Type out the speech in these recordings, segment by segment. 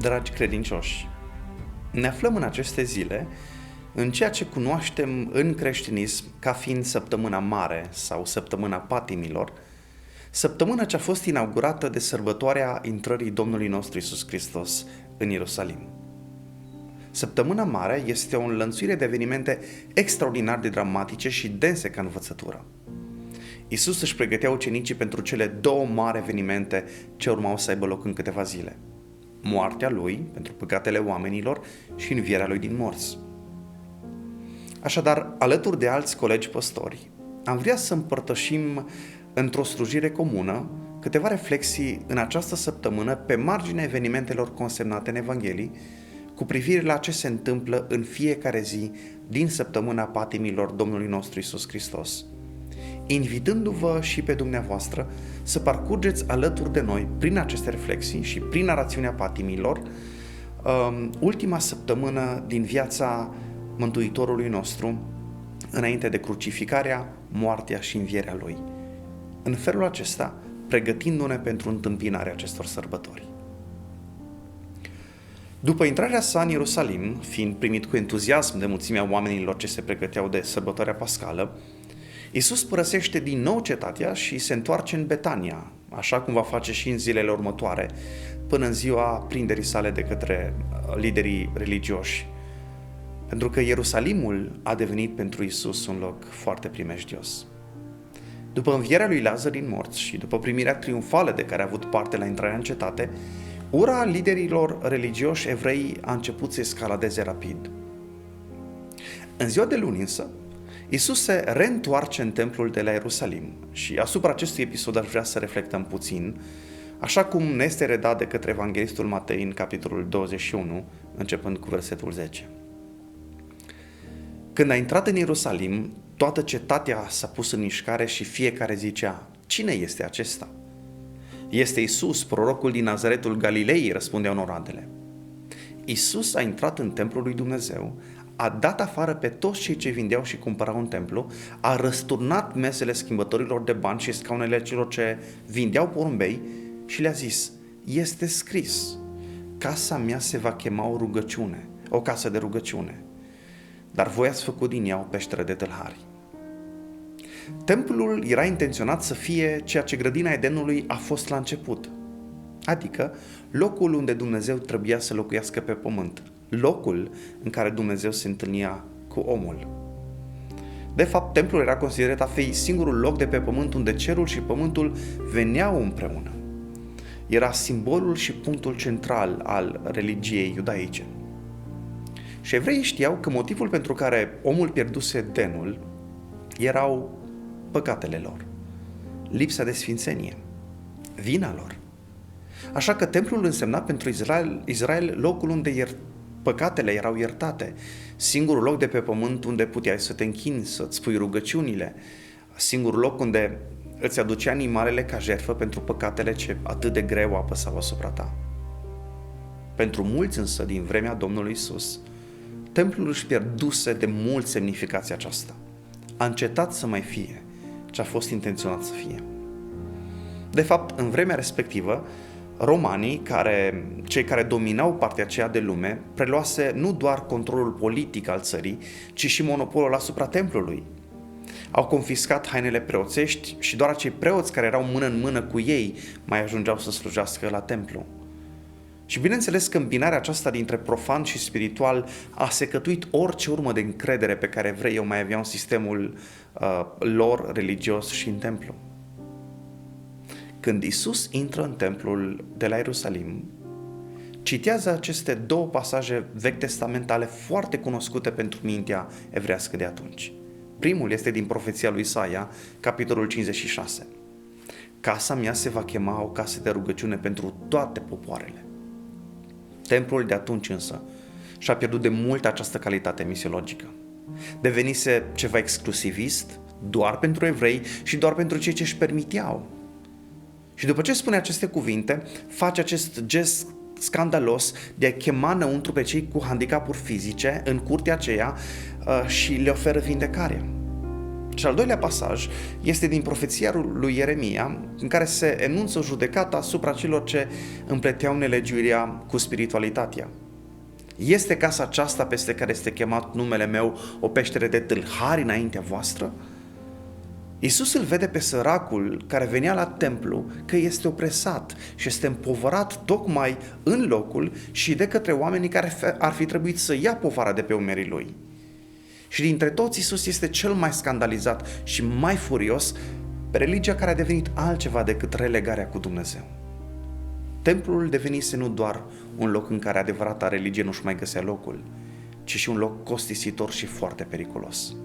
Dragi credincioși, ne aflăm în aceste zile în ceea ce cunoaștem în creștinism ca fiind săptămâna mare sau săptămâna patimilor, săptămâna ce a fost inaugurată de sărbătoarea intrării Domnului nostru Iisus Hristos în Ierusalim. Săptămâna mare este o înlănțuire de evenimente extraordinar de dramatice și dense ca învățătură. Iisus își pregătea ucenicii pentru cele două mari evenimente ce urmau să aibă loc în câteva zile: moartea Lui pentru păcatele oamenilor și învierea Lui din morți. Așadar, alături de alți colegi păstori, am vrea să împărtășim într-o slujire comună câteva reflexii în această săptămână pe marginea evenimentelor consemnate în Evanghelii cu privire la ce se întâmplă în fiecare zi din săptămâna patimilor Domnului nostru Iisus Hristos, invitându-vă și pe dumneavoastră să parcurgeți alături de noi prin aceste reflexii și prin narațiunea patimilor ultima săptămână din viața Mântuitorului nostru înainte de crucificarea, moartea și învierea Lui. În felul acesta, pregătindu-ne pentru întâmpinarea acestor sărbători. După intrarea sa în Ierusalim, fiind primit cu entuziasm de mulțimea oamenilor ce se pregăteau de sărbătoarea pascală, Iisus părăsește din nou cetatea și se întoarce în Betania, așa cum va face și în zilele următoare, până în ziua prinderii sale de către liderii religioși. Pentru că Ierusalimul a devenit pentru Iisus un loc foarte primejdios. După învierea lui Lazar din morți și după primirea triumfală de care a avut parte la intrarea în cetate, ura liderilor religioși evrei a început să escaladeze rapid. În ziua de luni însă, Iisus se reîntoarce în templul de la Ierusalim și asupra acestui episod aș vrea să reflectăm puțin, așa cum ne este redat de către evanghelistul Matei în capitolul 21, începând cu versetul 10. Când a intrat în Ierusalim, toată cetatea s-a pus în mișcare și fiecare zicea: cine este acesta? Este Iisus, prorocul din Nazaretul Galilei, răspundeau norodele. Iisus a intrat în templul lui Dumnezeu, a dat afară pe toți cei ce vindeau și cumpărau în templu, a răsturnat mesele schimbătorilor de bani și scaunele celor ce vindeau porumbei și le-a zis: este scris, casa mea se va chema o casă de rugăciune, dar voi ați făcut din ea o peșteră de tâlhari. Templul era intenționat să fie ceea ce grădina Edenului a fost la început, adică locul unde Dumnezeu trebuia să locuiască pe pământ, locul în care Dumnezeu se întâlnia cu omul. De fapt, templul era considerat a fi singurul loc de pe pământ unde cerul și pământul veneau împreună. Era simbolul și punctul central al religiei iudaice. Și evreii știau că motivul pentru care omul pierduse Edenul erau păcatele lor, lipsa de sfințenie, vina lor. Așa că templul însemna pentru Israel locul unde păcatele erau iertate, singurul loc de pe pământ unde puteai să te închini, să-ți spui rugăciunile, singurul loc unde îți aducea animalele ca jertfă pentru păcatele ce atât de greu apăsau asupra ta. Pentru mulți însă din vremea Domnului Iisus, templul își pierduse de mult semnificația aceasta. A încetat să mai fie ce a fost intenționat să fie. De fapt, în vremea respectivă, romanii, cei care dominau partea aceea de lume, preluase nu doar controlul politic al țării, ci și monopolul asupra templului. Au confiscat hainele preoțești și doar acei preoți care erau mână în mână cu ei mai ajungeau să slujească la templu. Și bineînțeles că îmbinarea aceasta dintre profan și spiritual a secătuit orice urmă de încredere pe care evreii o mai aveau în sistemul lor religios și în templu. Când Iisus intră în templul de la Ierusalim, citează aceste două pasaje vechi testamentale foarte cunoscute pentru mintea evrească de atunci. Primul este din profeția lui Isaia, capitolul 56. Casa mea se va chema o casă de rugăciune pentru toate popoarele. Templul de atunci însă și-a pierdut de mult această calitate misiologică. Devenise ceva exclusivist, doar pentru evrei și doar pentru cei ce își permiteau. Și după ce spune aceste cuvinte, face acest gest scandalos de a chema înăuntru pe cei cu handicapuri fizice în curtea aceea și le oferă vindecarea. Și al doilea pasaj este din profeția lui Ieremia, în care se enunță o judecată asupra celor ce împleteau nelegiuirea cu spiritualitatea. Este casa aceasta peste care este chemat numele meu o peștere de tâlhari înaintea voastră? Iisus îl vede pe săracul care venea la templu că este opresat și este împovărat tocmai în locul și de către oamenii care ar fi trebuit să ia povara de pe umerii lui. Și dintre toți Iisus este cel mai scandalizat și mai furios pe religia care a devenit altceva decât relegarea cu Dumnezeu. Templul devenise nu doar un loc în care adevărata religie nu-și mai găsea locul, ci și un loc costisitor și foarte periculos.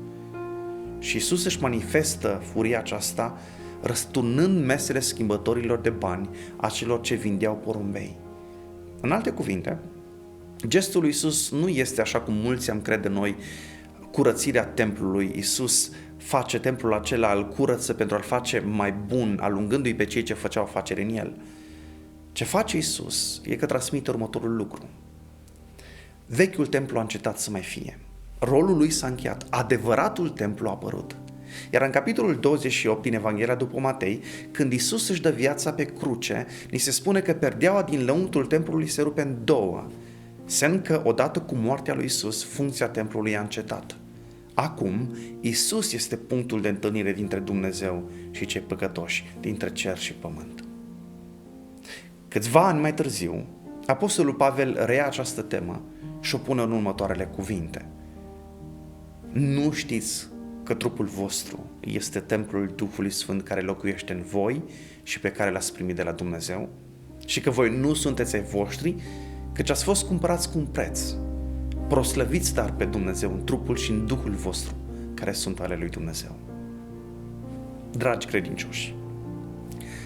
Și Iisus își manifestă furia aceasta răsturnând mesele schimbătorilor de bani a celor ce vindeau porumbei. În alte cuvinte, gestul lui Iisus nu este, așa cum mulți am crede noi, curățirea templului. Iisus face templul acela, îl curăță pentru a-l face mai bun, alungându-i pe cei ce făceau afaceri în el. Ce face Iisus e că transmite următorul lucru. Vechiul templu a încetat să mai fie. Rolul lui s-a încheiat. Adevăratul templu a apărut. Iar în capitolul 28 din Evanghelia după Matei, când Iisus își dă viața pe cruce, ni se spune că perdeaua din lăuntrul templului se rupe în două, semn că odată cu moartea lui Iisus, funcția templului a încetat. Acum, Iisus este punctul de întâlnire dintre Dumnezeu și cei păcătoși, dintre cer și pământ. Câțiva ani mai târziu, Apostolul Pavel reia această temă și o pune în următoarele cuvinte. Nu știți că trupul vostru este templul Duhului Sfânt care locuiește în voi și pe care l-ați primit de la Dumnezeu? Și că voi nu sunteți ai voștri, căci ați fost cumpărați cu un preț. Proslăviți dar pe Dumnezeu în trupul și în Duhul vostru, care sunt ale lui Dumnezeu. Dragi credincioși,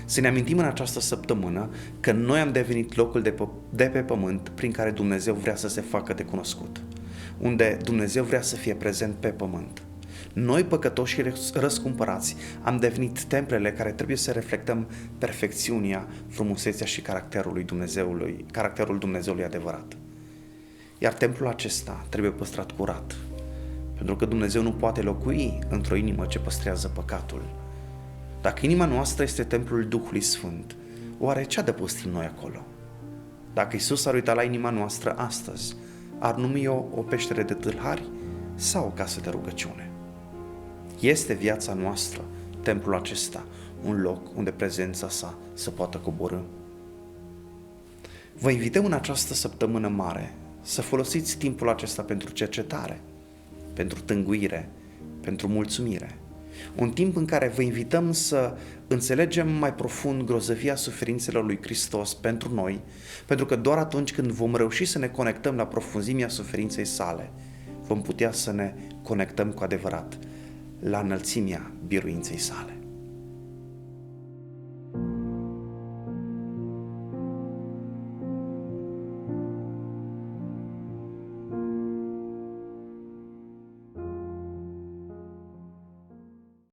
să ne amintim în această săptămână că noi am devenit locul de pe pământ prin care Dumnezeu vrea să se facă de cunoscut, unde Dumnezeu vrea să fie prezent pe pământ. Noi, păcătoși și răscumpărați, am devenit templele care trebuie să reflectăm perfecțiunea, frumusețea și caracterul Dumnezeului adevărat. Iar templul acesta trebuie păstrat curat, pentru că Dumnezeu nu poate locui într-o inimă ce păstrează păcatul. Dacă inima noastră este templul Duhului Sfânt, oare ce adăpostim noi acolo? Dacă Iisus ar uita la inima noastră astăzi, ar numi o peștere de tâlhari sau o casă de rugăciune? Este viața noastră, templul acesta, un loc unde prezența sa se poată coborî? Vă invităm în această săptămână mare să folosiți timpul acesta pentru cercetare, pentru tânguire, pentru mulțumire. Un timp în care vă invităm să înțelegem mai profund grozăvia suferințelor lui Hristos pentru noi, pentru că doar atunci când vom reuși să ne conectăm la profunzimea suferinței sale, vom putea să ne conectăm cu adevărat la înălțimea biruinței sale.